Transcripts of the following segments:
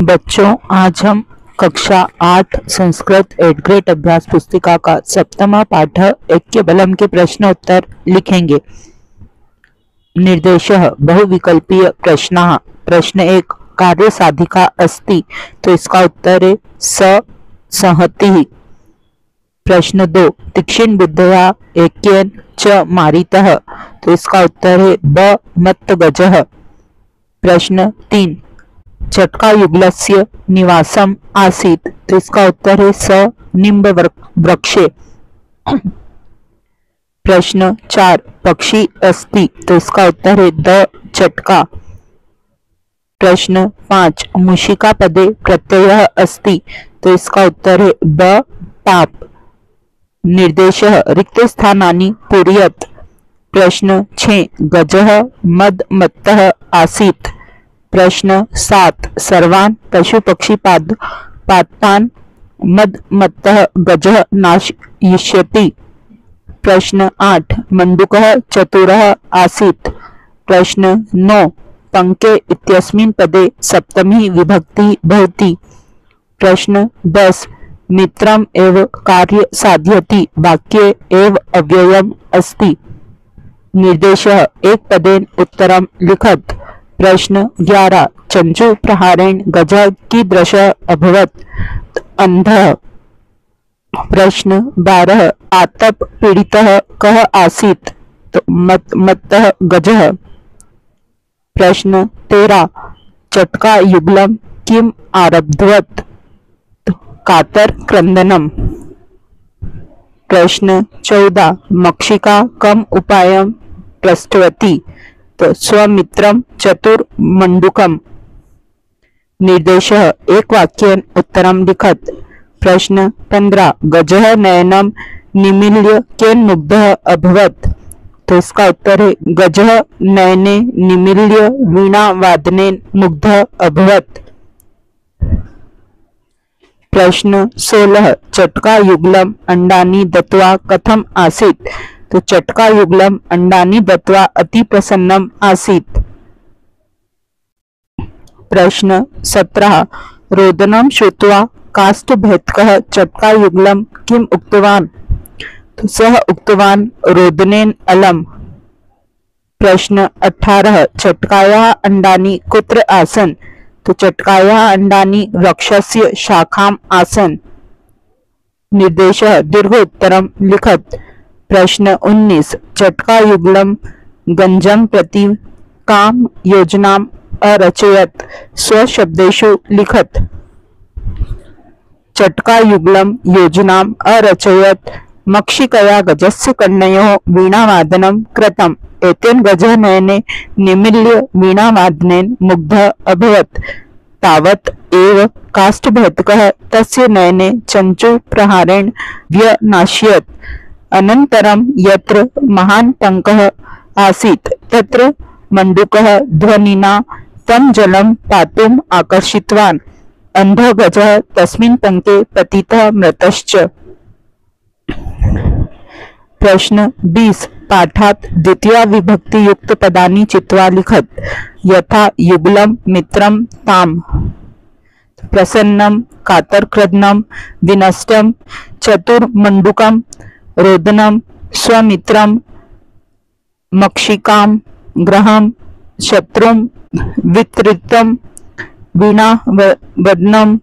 बच्चों, आज हम कक्षा 8 संस्कृत 8th ग्रेड अभ्यास पुस्तिका का सप्तम पाठ ऐक्यबलम के प्रश्न उत्तर लिखेंगे। निर्देशः बहुविकल्पीय प्रश्नः। प्रश्न 1, कार्य साधिका अस्ति, तो इसका उत्तर है स संहतिः। प्रश्न 2, तीक्ष्ण बुद्धया ऐक्येन च मारितः, तो इसका उत्तर है ब मत्तगजः। प्रश्न 3, चटका युगलस्य निवासम आसीत, तो इसका उत्तर है स निम्ब वृक्षे। प्रश्न 4, पक्षी अस्ति, तो इसका उत्तर है द चटका। प्रश्न 5, मूषिका पदे प्रत्ययः अस्ति, तो इसका उत्तर है ब पाप। निर्देशः रिक्त स्थानानि पूरयत्। प्रश्न 6, गजः मद मत्तः आसीत्। प्रश्न 7, सर्वान् पशु पक्षी पादपान् मद मत्तः गजः नाशयिष्यति। प्रश्न 8, मण्डूकः चतुरः आसीत्। प्रश्न 9, पंके इत्यस्मिन् पदे सप्तमी विभक्ति भवति। प्रश्न 10, मित्रम् एव कार्य साधयति, वाक्ये एव अव्ययम् अस्ति। निर्देशः एक पदेन उत्तरं लिखत। प्रश्न 11, चंचु प्रहारेण गजः कीदृशः अभवत्, अंधः। प्रश्न 12, आतप पीड़ितः कः आसीत्, तो मत्तः गजः। प्रश्न 13, चटका युगलम किम आरब्धवत्, तो कातर क्रंदनम। प्रश्न 14, मक्षिका कम उपायं प्रस्तुवति, तो स्वमित्रम चतुर मंडूकम। निर्देशः एक वाक्येन उत्तरं लिखत। प्रश्न 15, गजः नयनम निमील्य केन मुग्धः अभवत्, तो इसका उत्तर है गजः नयने निमील्य वीणा वादनेन मुग्धः अभवत्। प्रश्न 16, चटका युगलम अंडानि दत्वा कथम आसीत्, तो चटका युगलम अंडानि दत्वा अति प्रसन्नम आसीत्। प्रश्न 17, रोदनम श्रुत्वा काष्ठभेदकः चटका युगलम किम उक्तवान्, तो सः उक्तवान् रोदनेन अलम्। प्रश्न 18, चटकायाः अंडानि कुत्र आसन्, तो चटकायाः अंडानि वृक्षस्य शाखाम् आसन्। निर्देशः दीर्घ उत्तरं लिखत। प्रश्न 19, चटका युगलम गंजम प्रति काम योजनाम् अरचयत्, स्वशब्देषु लिखत। चटका युगलम योजनाम् अरचयत्, मक्षिकया गजस्य कर्णयोः वीणावादनं कृतम्, एतेन गजः नयने निमील्य वीणावादनेन मुग्धः अभवत्। तावत् एव काष्ठभेदकः तस्य नयने चंचु प्रहारेण व्यनाशयत्। अनन्तरं यत्र महान् पङ्कः आसीत् तत्र मण्डूकः ध्वनिना तं जलं पातुम् आकर्षितवान्। अन्धः गजः तस्मिन् पङ्के पतितः मृतश्च। प्रश्न 20, पाठात् द्वितीया विभक्ति युक्त पदानि चित्वा लिखत। यथा युगलम मित्रम ताम, प्रसन्नम कातरक्रदनम, विनष्टम चतुर्मण्डूकम, रोदनम स्वमित्रम, मक्षिकाम ग्रहम, शत्रुम वितरितम, वीणा वदनम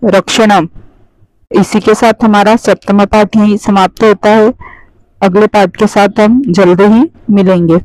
रक्षणम। इसी के साथ हमारा सप्तम पाठ यहीं समाप्त होता है। अगले पाठ के साथ हम जल्द ही मिलेंगे।